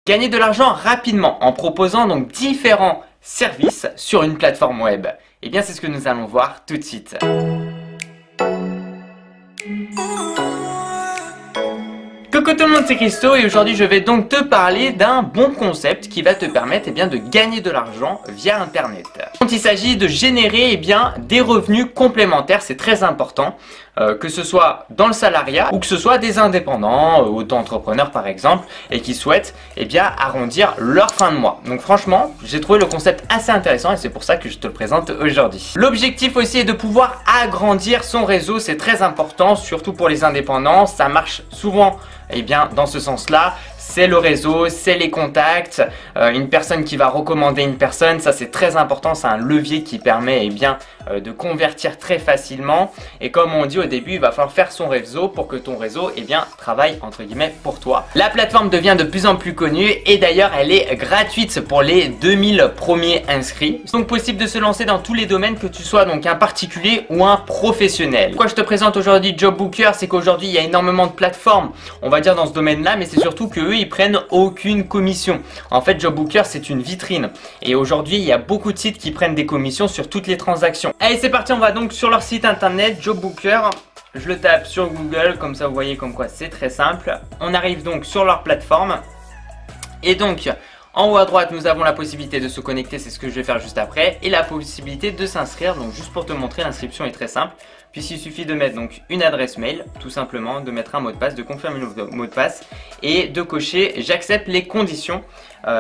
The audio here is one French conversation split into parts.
Gagner de l'argent rapidement en proposant donc différents services sur une plateforme web. Eh bien, c'est ce que nous allons voir tout de suite. Coucou tout le monde, c'est Christo et aujourd'hui je vais donc te parler d'un bon concept qui va te permettre de gagner de l'argent via internet. Quand il s'agit de générer des revenus complémentaires, c'est très important, que ce soit dans le salariat ou que ce soit des indépendants, auto-entrepreneurs par exemple, et qui souhaitent arrondir leur fin de mois. Donc franchement, j'ai trouvé le concept assez intéressant et c'est pour ça que je te le présente aujourd'hui. L'objectif aussi est de pouvoir agrandir son réseau, c'est très important, surtout pour les indépendants, ça marche souvent dans ce sens-là. C'est le réseau, c'est les contacts, une personne qui va recommander une personne, ça c'est très important, c'est un levier qui permet de convertir très facilement. Et comme on dit au début, il va falloir faire son réseau pour que ton réseau travaille entre guillemets pour toi. La plateforme devient de plus en plus connue et d'ailleurs elle est gratuite pour les 2000 premiers inscrits. C'est donc possible de se lancer dans tous les domaines, que tu sois donc un particulier ou un professionnel. Pourquoi je te présente aujourd'hui JobBooker, c'est qu'aujourd'hui il y a énormément de plateformes, on va dire dans ce domaine-là, mais c'est surtout que eux ils prennent aucune commission. En fait, JobBooker c'est une vitrine et aujourd'hui il y a beaucoup de sites qui prennent des commissions sur toutes les transactions. Allez, c'est parti, on va donc sur leur site internet JobBooker. Je le tape sur Google, comme ça vous voyez comme quoi c'est très simple. On arrive donc sur leur plateforme et donc en haut à droite nous avons la possibilité de se connecter, c'est ce que je vais faire juste après, et la possibilité de s'inscrire. Donc juste pour te montrer, l'inscription est très simple puisqu'il suffit de mettre donc une adresse mail, tout simplement, de mettre un mot de passe, de confirmer le mot de passe et de cocher j'accepte les conditions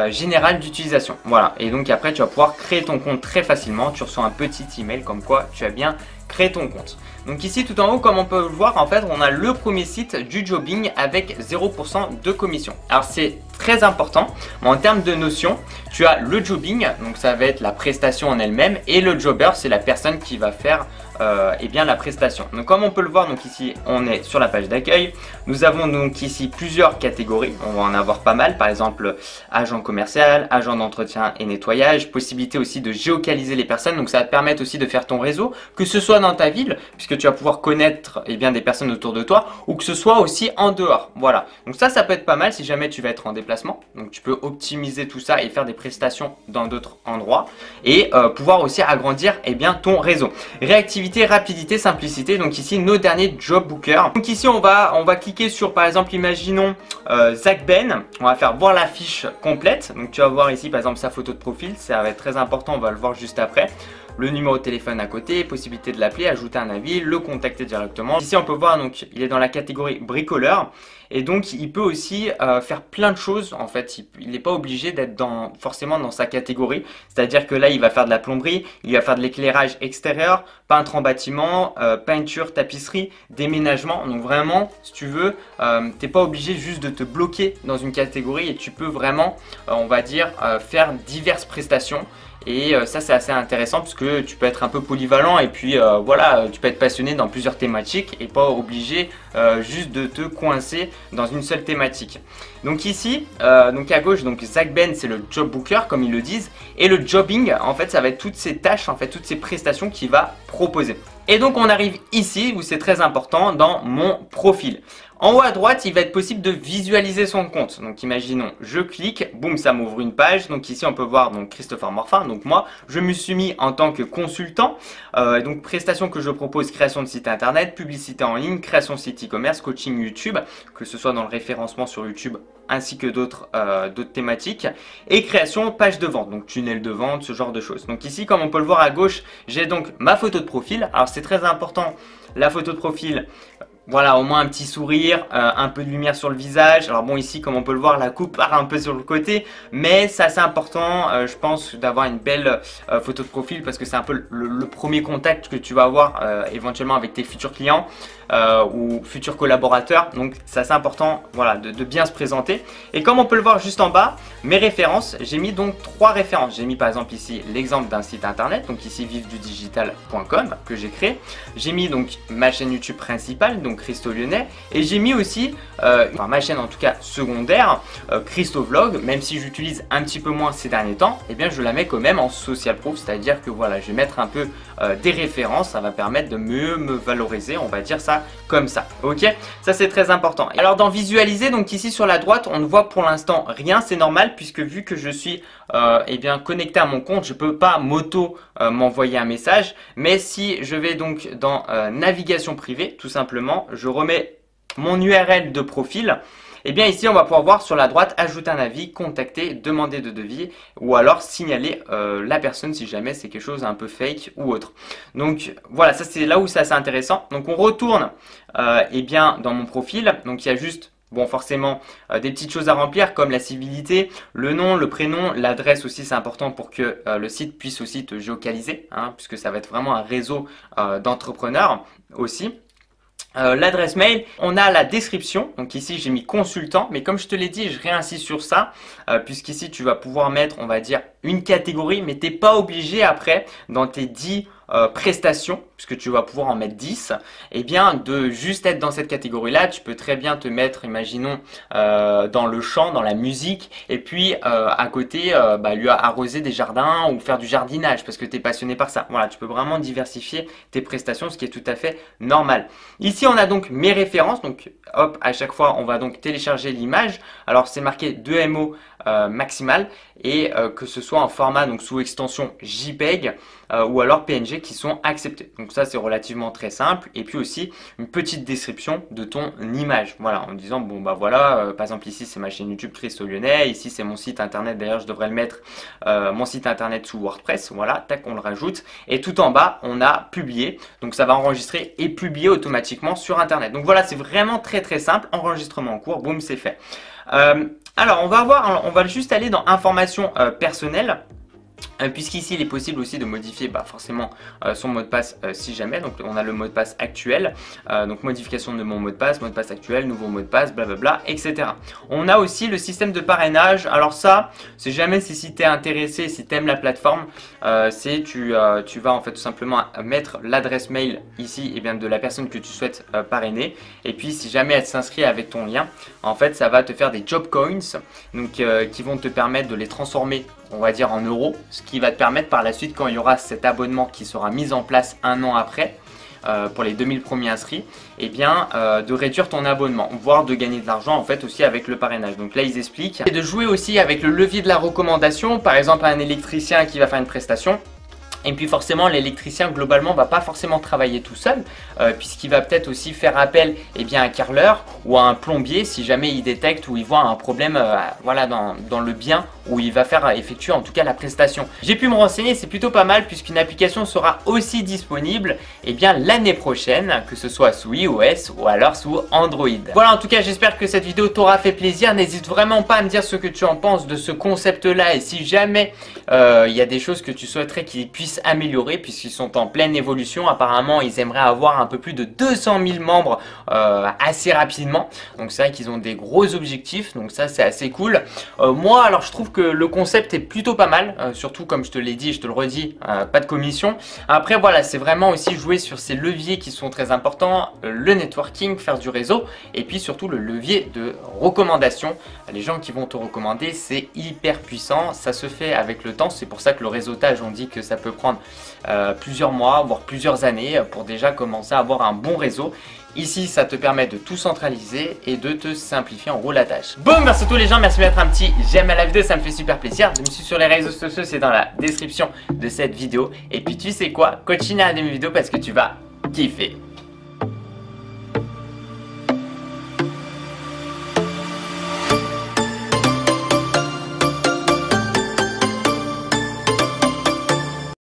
générales d'utilisation. Voilà, et donc après tu vas pouvoir créer ton compte très facilement, tu reçois un petit email comme quoi tu as bien créé ton compte. Donc ici tout en haut, comme on peut le voir, en fait on a le premier site du jobbing avec 0% de commission. Alors c'est très important, mais en termes de notion, tu as le jobbing, donc ça va être la prestation en elle-même, et le jobber c'est la personne qui va faire la prestation. Donc comme on peut le voir, donc ici on est sur la page d'accueil, nous avons donc ici plusieurs catégories, on va en avoir pas mal, par exemple agent commercial, agent d'entretien et nettoyage, possibilité aussi de géolocaliser les personnes, donc ça va te permettre aussi de faire ton réseau, que ce soit dans ta ville, puisque tu vas pouvoir connaître des personnes autour de toi, ou que ce soit aussi en dehors. Voilà, donc ça peut être pas mal si jamais tu vas être en déplacement, donc tu peux optimiser tout ça et faire des prestations dans d'autres endroits, et pouvoir aussi agrandir ton réseau. Réactivité, rapidité, simplicité, donc ici nos derniers JobBooker. Donc ici on va cliquer sur, par exemple, imaginons Zach Ben, on va faire voir la fiche complète, donc tu vas voir ici par exemple sa photo de profil, ça va être très important, on va le voir juste après. Le numéro de téléphone à côté, possibilité de l'appeler, ajouter un avis, le contacter directement. Ici on peut voir, donc il est dans la catégorie bricoleur et donc il peut aussi faire plein de choses. En fait il n'est pas obligé d'être forcément dans sa catégorie, c'est à dire que là il va faire de la plomberie, il va faire de l'éclairage extérieur, peintre en bâtiment, peinture, tapisserie, déménagement. Donc vraiment, si tu veux, t'es pas obligé juste de te bloquer dans une catégorie et tu peux vraiment on va dire faire diverses prestations. Et ça c'est assez intéressant parce que tu peux être un peu polyvalent et puis voilà, tu peux être passionné dans plusieurs thématiques et pas obligé juste de te coincer dans une seule thématique. Donc ici, donc à gauche, donc Zach Ben c'est le JobBooker comme ils le disent, et le jobbing en fait ça va être toutes ces tâches, en fait toutes ces prestations qu'il va proposer. Et donc on arrive ici où c'est très important, dans mon profil. En haut à droite, il va être possible de visualiser son compte. Donc imaginons, je clique, boum, ça m'ouvre une page. Donc ici, on peut voir donc Christopher Morfin. Donc moi, je me suis mis en tant que consultant. Donc prestations que je propose, création de site internet, publicité en ligne, création de site e-commerce, coaching YouTube, que ce soit dans le référencement sur YouTube ainsi que d'autres thématiques, et création page de vente, donc tunnel de vente, ce genre de choses. Donc ici, comme on peut le voir à gauche, j'ai donc ma photo de profil. Alors c'est très important, la photo de profil. Voilà, au moins un petit sourire, un peu de lumière sur le visage. Alors bon, ici, comme on peut le voir, la coupe part un peu sur le côté, mais c'est assez important, je pense, d'avoir une belle photo de profil parce que c'est un peu le premier contact que tu vas avoir éventuellement avec tes futurs clients ou futurs collaborateurs. Donc c'est assez important, voilà, de bien se présenter. Et comme on peut le voir juste en bas, mes références, j'ai mis donc 3 références. J'ai mis par exemple ici l'exemple d'un site internet, donc ici vivredudigital.com que j'ai créé. J'ai mis donc ma chaîne YouTube principale, donc donc Christo Lyonnais, et j'ai mis aussi, enfin ma chaîne en tout cas secondaire, Christo Vlog, même si j'utilise un petit peu moins ces derniers temps, et bien je la mets quand même en social proof, c'est-à-dire que voilà, je vais mettre un peu des références, ça va permettre de mieux me valoriser, on va dire ça comme ça, ok? Ça c'est très important. Alors dans visualiser, donc ici sur la droite, on ne voit pour l'instant rien, c'est normal puisque vu que je suis eh bien connecté à mon compte, je peux pas m'envoyer un message, mais si je vais donc dans navigation privée, tout simplement, je remets mon URL de profil. Et bien ici on va pouvoir voir sur la droite ajouter un avis, contacter, demander de devis ou alors signaler la personne si jamais c'est quelque chose un peu fake ou autre. Donc voilà, ça c'est là où c'est assez intéressant. Donc on retourne eh bien dans mon profil, donc il y a juste bon, forcément, des petites choses à remplir comme la civilité, le nom, le prénom, l'adresse aussi, c'est important pour que le site puisse aussi te géocaliser, hein, puisque ça va être vraiment un réseau d'entrepreneurs aussi. L'adresse mail, on a la description, donc ici j'ai mis consultant, mais comme je te l'ai dit, je réinsiste sur ça, puisqu'ici tu vas pouvoir mettre, on va dire, une catégorie, mais tu n'es pas obligé après, dans tes 10 prestations, puisque tu vas pouvoir en mettre 10, et bien de juste être dans cette catégorie-là, tu peux très bien te mettre, imaginons, dans le chant, dans la musique, et puis à côté, lui arroser des jardins ou faire du jardinage, parce que tu es passionné par ça. Voilà, tu peux vraiment diversifier tes prestations, ce qui est tout à fait normal. Ici, on a donc mes références, donc hop, à chaque fois, on va donc télécharger l'image. Alors, c'est marqué 2 MO maximal, et que ce soit en format, donc sous extension JPEG, ou alors PNG qui sont acceptés. Donc ça c'est relativement très simple, et puis aussi une petite description de ton image, voilà, en disant bon bah voilà, par exemple ici c'est ma chaîne YouTube Christo Lyonnais, ici c'est mon site internet, d'ailleurs je devrais le mettre, mon site internet sous WordPress, voilà, tac, on le rajoute, et tout en bas on a publié, donc ça va enregistrer et publier automatiquement sur internet. Donc voilà, c'est vraiment très très simple, enregistrement en cours, boum, c'est fait. Alors on va juste aller dans informations personnelles. Puisqu'ici il est possible aussi de modifier forcément son mot de passe si jamais. Donc on a le mot de passe actuel, donc modification de mon mot de passe actuel, nouveau mot de passe, blablabla, etc. On a aussi le système de parrainage. Alors ça, c'est jamais si tu es intéressé, si tu aimes la plateforme, tu vas en fait tout simplement mettre l'adresse mail ici et bien de la personne que tu souhaites parrainer. Et puis si jamais elle s'inscrit avec ton lien, en fait ça va te faire des job coins, donc qui vont te permettre de les transformer, on va dire, en euros, ce qui va te permettre par la suite, quand il y aura cet abonnement qui sera mis en place 1 an après, pour les 2000 premiers inscrits, et bien de réduire ton abonnement, voire de gagner de l'argent en fait aussi avec le parrainage. Donc là ils expliquent, et de jouer aussi avec le levier de la recommandation, par exemple un électricien qui va faire une prestation. Et puis forcément l'électricien globalement va pas forcément travailler tout seul, puisqu'il va peut-être aussi faire appel à un carreleur ou à un plombier si jamais il détecte ou il voit un problème voilà, dans le bien où il va faire effectuer en tout cas la prestation. J'ai pu me renseigner, c'est plutôt pas mal puisqu'une application sera aussi disponible l'année prochaine, que ce soit sous iOS ou alors sous Android. Voilà, en tout cas j'espère que cette vidéo t'aura fait plaisir. N'hésite vraiment pas à me dire ce que tu en penses de ce concept là, et si jamais il y a des choses que tu souhaiterais qu'ils puissent améliorer, puisqu'ils sont en pleine évolution. Apparemment ils aimeraient avoir un peu plus de 200 000 membres assez rapidement, donc c'est vrai qu'ils ont des gros objectifs, donc ça c'est assez cool. Moi alors je trouve que le concept est plutôt pas mal, surtout comme je te l'ai dit, je te le redis, pas de commission. Après voilà, c'est vraiment aussi jouer sur ces leviers qui sont très importants, le networking, faire du réseau, et puis surtout le levier de recommandation. Les gens qui vont te recommander, c'est hyper puissant, ça se fait avec le temps, c'est pour ça que le réseautage, on dit que ça peut prendre plusieurs mois, voire plusieurs années pour déjà commencer à avoir un bon réseau. Ici, ça te permet de tout centraliser et de te simplifier en gros la tâche. Boum, merci à tous les gens, merci de mettre un petit j'aime à la vidéo, ça me fait super plaisir. De me suivre sur les réseaux sociaux, c'est dans la description de cette vidéo. Et puis tu sais quoi, continue à regarder mes vidéos parce que tu vas kiffer.